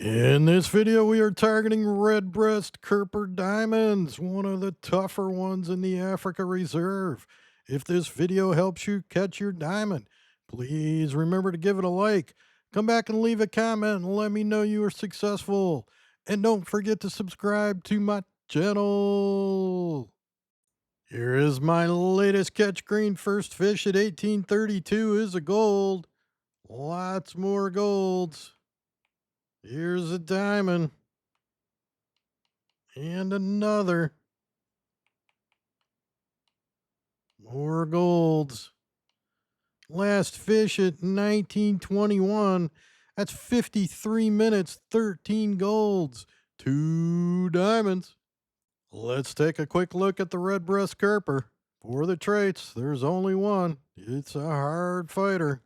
In this video, we are targeting Redbreast Kurper diamonds, one of the tougher ones in the Africa Reserve. If this video helps you catch your diamond, please remember to give it a like. Come back and leave a comment and let me know you are successful. And don't forget to subscribe to my channel. Here is my latest catch. Green first fish at 1832 is a gold. Lots more golds. Here's a diamond. And another. More golds. Last fish at 1921. That's 53 minutes, 13 golds, 2 diamonds. Let's take a quick look at the Redbreast Kurper. For the traits, there's only one. It's a hard fighter.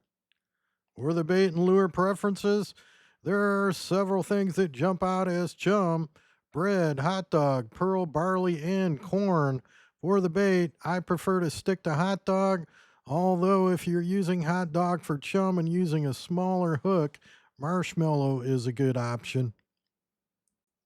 For the bait and lure preferences, there are several things that jump out as chum: bread, hot dog, pearl barley, and corn. For the bait, I prefer to stick to hot dog, although if you're using hot dog for chum and using a smaller hook, marshmallow is a good option.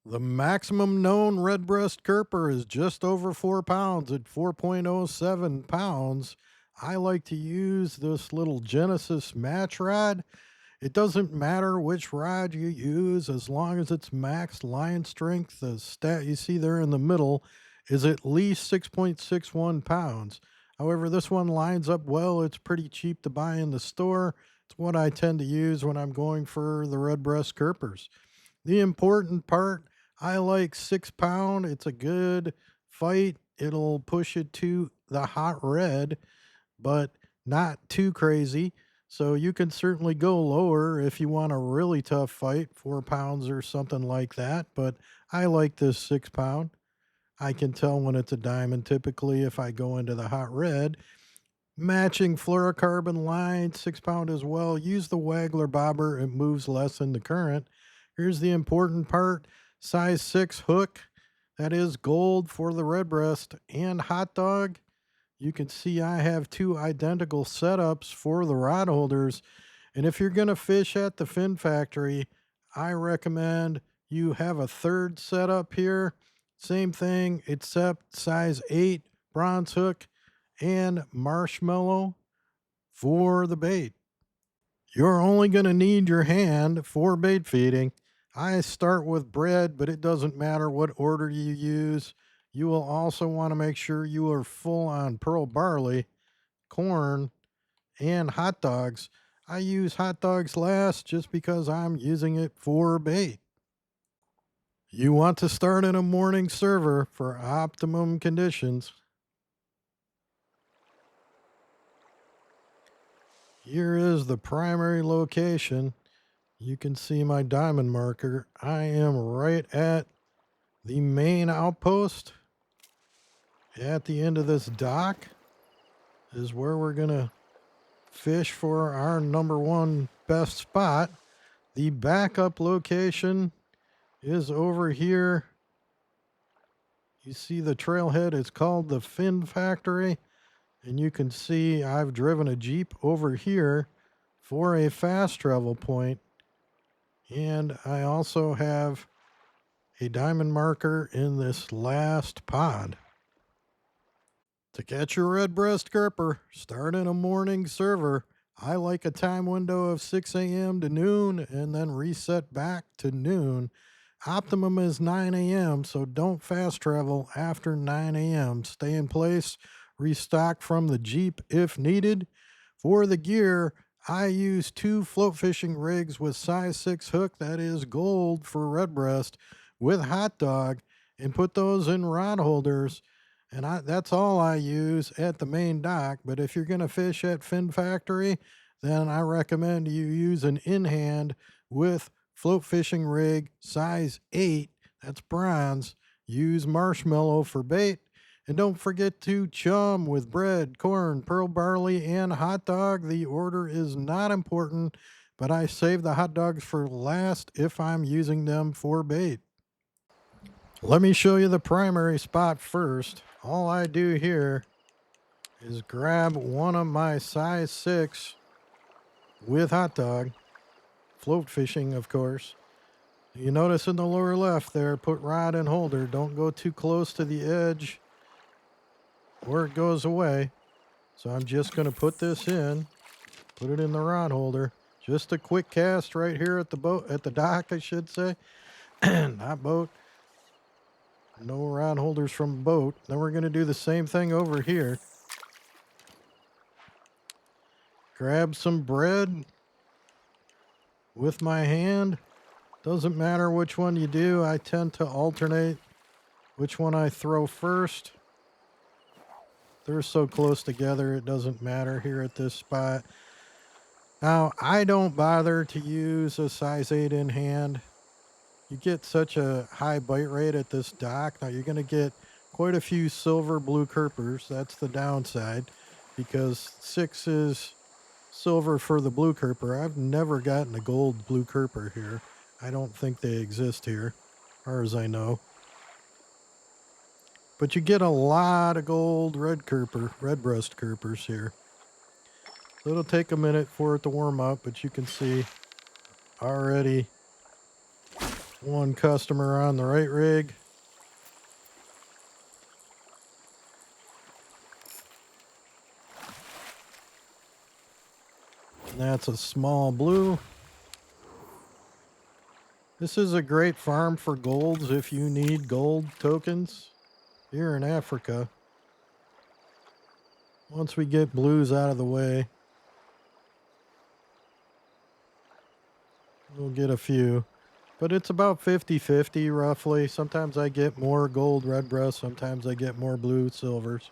The maximum known Redbreast Kurper is just over 4 pounds at 4.07 pounds. I like to use this little Genesis match rod. It doesn't matter which rod you use as long as it's max line strength. The stat you see there in the middle is at least 6.61 pounds. However, this one lines up well. It's pretty cheap to buy in the store. It's what I tend to use when I'm going for the Redbreast Kurpers. The important part, I like 6 pound. It's a good fight. It'll push it to the hot red, but not too crazy. So you can certainly go lower if you want a really tough fight, 4 pounds or something like that. But I like this 6 pound. I can tell when it's a diamond typically if I go into the hot red. Matching fluorocarbon line, 6 pound as well. Use the waggler bobber, it moves less in the current. Here's the important part: size 6 hook. That is gold for the Redbreast and hot dog. You can see I have 2 identical setups for the rod holders. And if you're going to fish at the fin factory, I recommend you have a third setup here. Same thing, except size 8 bronze hook and marshmallow for the bait. You're only going to need your hand for bait feeding. I start with bread, but it doesn't matter what order you use. You will also want to make sure you are full on pearl barley, corn, and hot dogs. I use hot dogs last just because I'm using it for bait. You want to start in a morning server for optimum conditions. Here is the primary location. You can see my diamond marker. I am right at the main outpost. At the end of this dock is where we're going to fish for our number 1 best spot. The backup location is over here. You see the trailhead, it's called the Fin Factory. And you can see I've driven a Jeep over here for a fast travel point. And I also have a diamond marker in this last pond. To catch your Redbreast Kurper, start in a morning server. I like a time window of 6 a.m. to noon and then reset back to noon. Optimum is 9 a.m., so don't fast travel after 9 a.m. Stay in place, restock from the Jeep if needed. For the gear, I use 2 float fishing rigs with size 6 hook, that is gold for Redbreast, with hot dog, and put those in rod holders. And that's all I use at the main dock. But if you're going to fish at Fin Factory, then I recommend you use an in-hand with float fishing rig size 8. That's bronze. Use marshmallow for bait. And don't forget to chum with bread, corn, pearl barley, and hot dog. The order is not important, but I save the hot dogs for last if I'm using them for bait. Let me show you the primary spot first. All I do here is grab one of my size 6 with hot dog, float fishing, of course, You notice in the lower left there, put rod and holder. Don't go too close to the edge or it goes away. So I'm just going to put this in, put it in the rod holder. Just a quick cast right here at the boat, at the dock, I should say. Not boat. No rod holders from boat. Then we're going to do the same thing over here. Grab some bread with my hand. Doesn't matter which one you do. I tend to alternate which one I throw first. They're so close together, it doesn't matter here at this spot. Now, I don't bother to use a size 8 in hand. You get such a high bite rate at this dock. Now, you're going to get quite a few silver blue Kurpers. That's the downside, because 6 is silver for the blue Kurper. I've never gotten a gold blue Kurper here. I don't think they exist here, as far as I know. But you get a lot of gold redbreast Kurpers here. So it'll take a minute for it to warm up, but you can see already one customer on the right rig. And that's a small blue. This is a great farm for golds if you need gold tokens here in Africa. Once we get blues out of the way, we'll get a few. But it's about 50-50 roughly. Sometimes I get more gold redbreast, sometimes I get more blue silvers.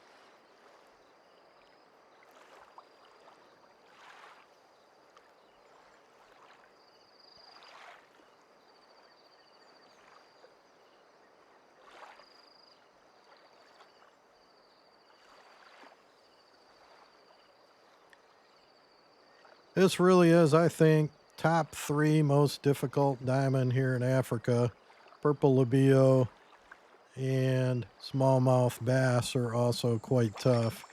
This really is, I think, top 3 most difficult diamond here in Africa. Purple labio and smallmouth bass are also quite tough.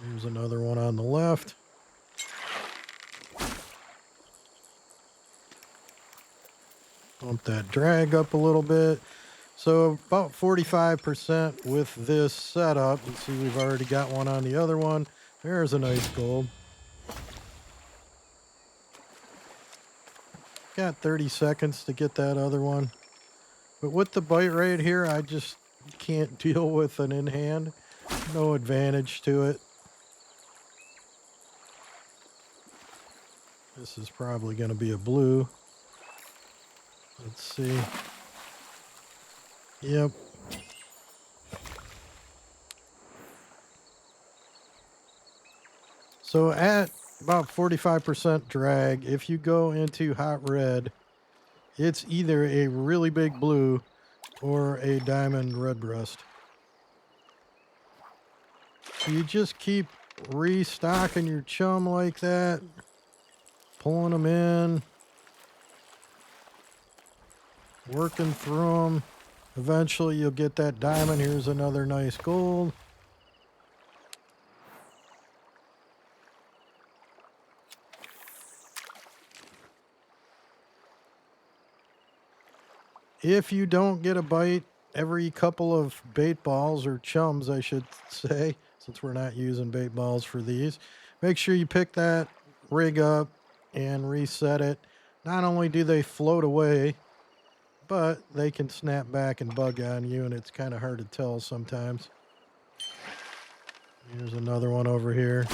Here's another one on the left. Bump that drag up a little bit. So about 45% with this setup. You see we've already got one on the other one. There's a nice gold. Got 30 seconds to get that other one. But with the bite rate here, I just can't deal with an in hand. No advantage to it. This is probably going to be a blue. Let's see. Yep. So at about 45% drag, if you go into hot red, it's either a really big blue or a diamond redbreast. So you just keep restocking your chum like that, pulling them in, working through them. Eventually you'll get that diamond. Here's another nice gold. If you don't get a bite every couple of bait balls, or chums I should say, since we're not using bait balls for these, make sure you pick that rig up and reset it. Not only do they float away, but they can snap back and bug on you, and it's kind of hard to tell sometimes. Here's another one over here.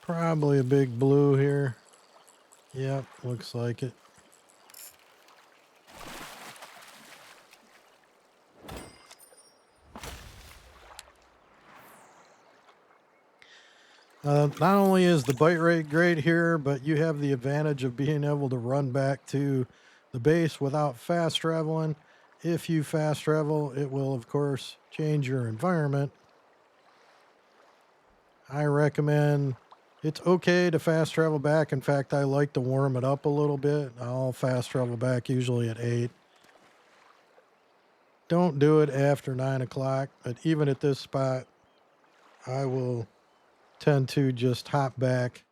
Probably a big blue here. Yep, looks like it. Not only is the bite rate great here, but you have the advantage of being able to run back to the base without fast traveling. If you fast travel, it will, of course, change your environment. I recommend, it's okay to fast travel back. In fact, I like to warm it up a little bit. I'll fast travel back usually at 8. Don't do it after 9 o'clock, but even at this spot, I will tend to just hop back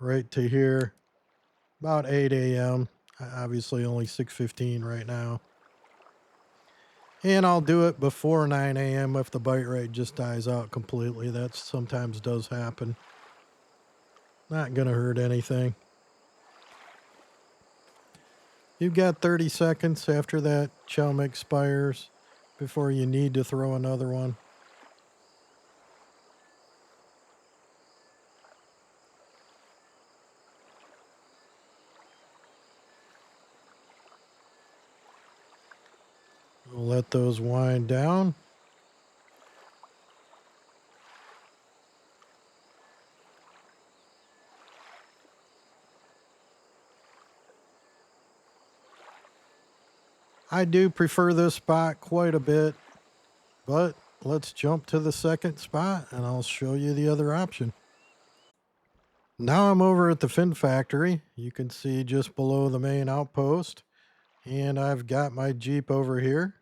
right to here about 8 a.m. Obviously only 6:15 right now. And I'll do it before 9 a.m. if the bite rate just dies out completely. That sometimes does happen. Not gonna hurt anything. You've got 30 seconds after that chum expires before you need to throw another one. We'll let those wind down. I do prefer this spot quite a bit, but let's jump to the second spot and I'll show you the other option. Now I'm over at the fin factory. You can see just below the main outpost, and I've got my Jeep over here.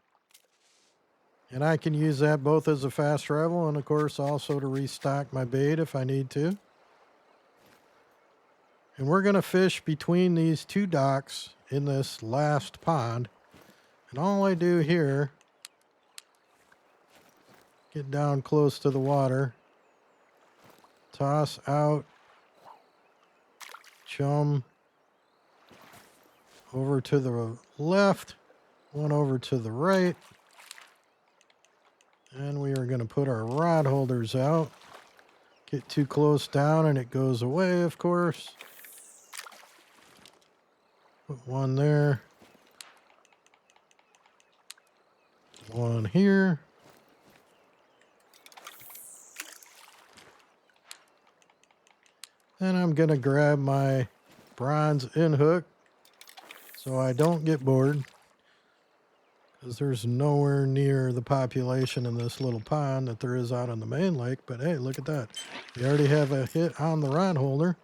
And I can use that both as a fast travel and of course also to restock my bait if I need to. And we're going to fish between these two docks in this last pond. And all I do here, get down close to the water, toss out chum over to the left, one over to the right. And we are going to put our rod holders out. Get too close down and it goes away, of course. Put one there. One here. And I'm going to grab my bronze in hook so I don't get bored, because there's nowhere near the population in this little pond that there is out on the main lake. But hey, look at that. We already have a hit on the rod holder.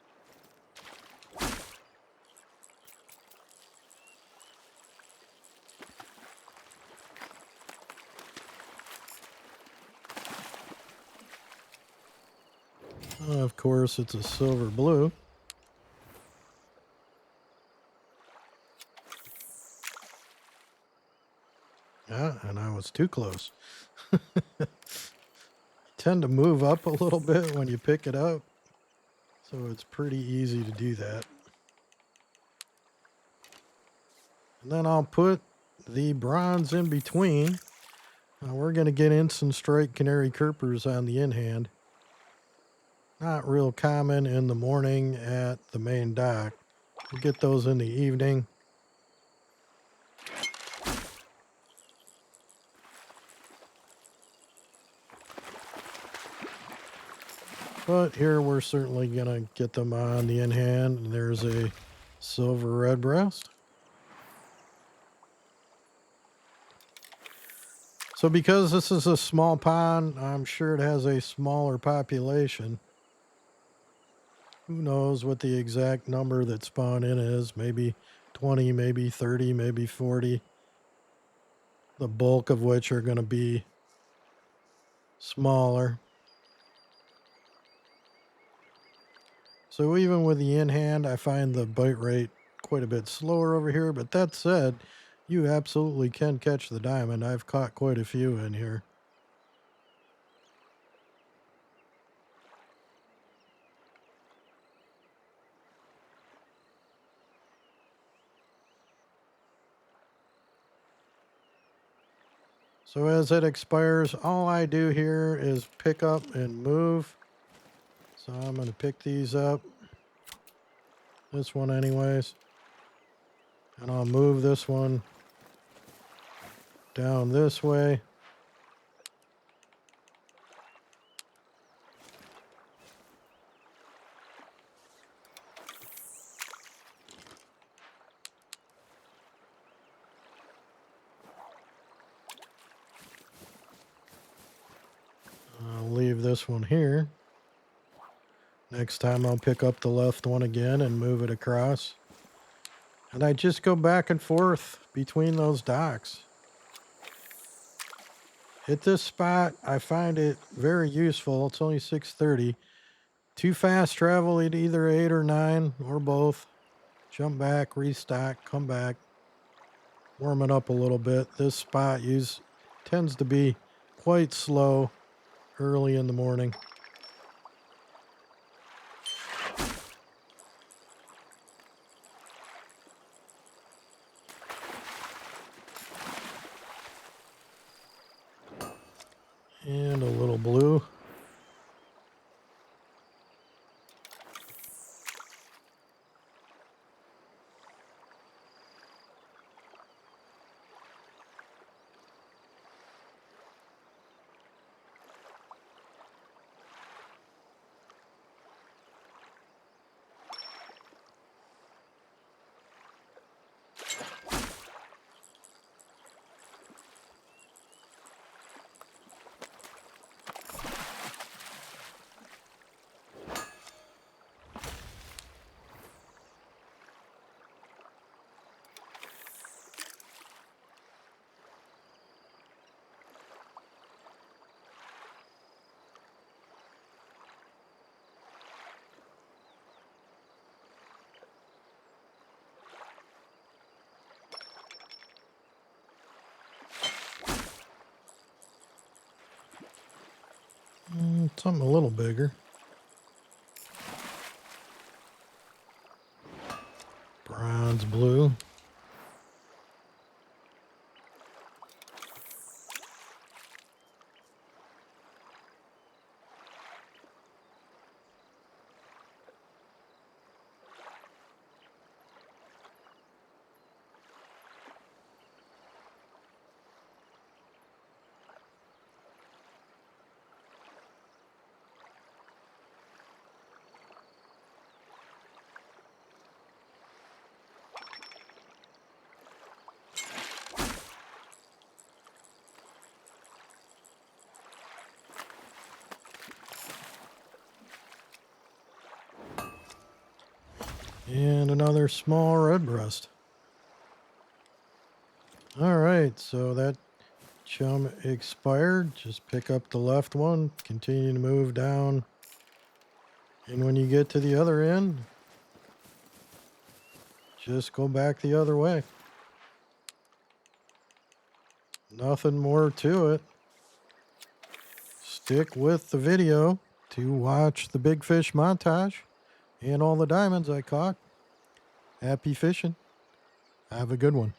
Of course, it's a silver blue. Yeah, and I was too close. Tend to move up a little bit when you pick it up, so it's pretty easy to do that. And then I'll put the bronze in between. Now we're going to get instant strike canary Kurpers on the in-hand. Not real common in the morning at the main dock. We'll get those in the evening. But here we're certainly going to get them on the in-hand. And there's a silver redbreast. So because this is a small pond, I'm sure it has a smaller population. Who knows what the exact number that spawn in is? Maybe 20, maybe 30, maybe 40. The bulk of which are going to be smaller. So even with the in-hand, I find the bite rate quite a bit slower over here. But that said, you absolutely can catch the diamond. I've caught quite a few in here. So as it expires, all I do here is pick up and move. So I'm going to pick these up. This one anyways. And I'll move this one down this way. I'll leave this one here. Next time I'll pick up the left one again and move it across. And I just go back and forth between those docks. At this spot, I find it very useful. It's only 6:30. To fast travel at either 8 or 9 or both. jump back, restock, come back, warm it up a little bit. This spot tends to be quite slow early in the morning. And a little blue. Something a little bigger. Bronze blue. And another small redbreast. All right, so that chum expired. Just pick up the left one, continue to move down. And when you get to the other end, just go back the other way. Nothing more to it. Stick with the video to watch the big fish montage and all the diamonds I caught. Happy fishing. Have a good one.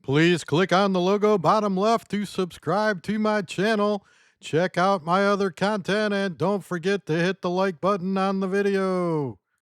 Please click on the logo bottom left to subscribe to my channel. Check out my other content and don't forget to hit the like button on the video.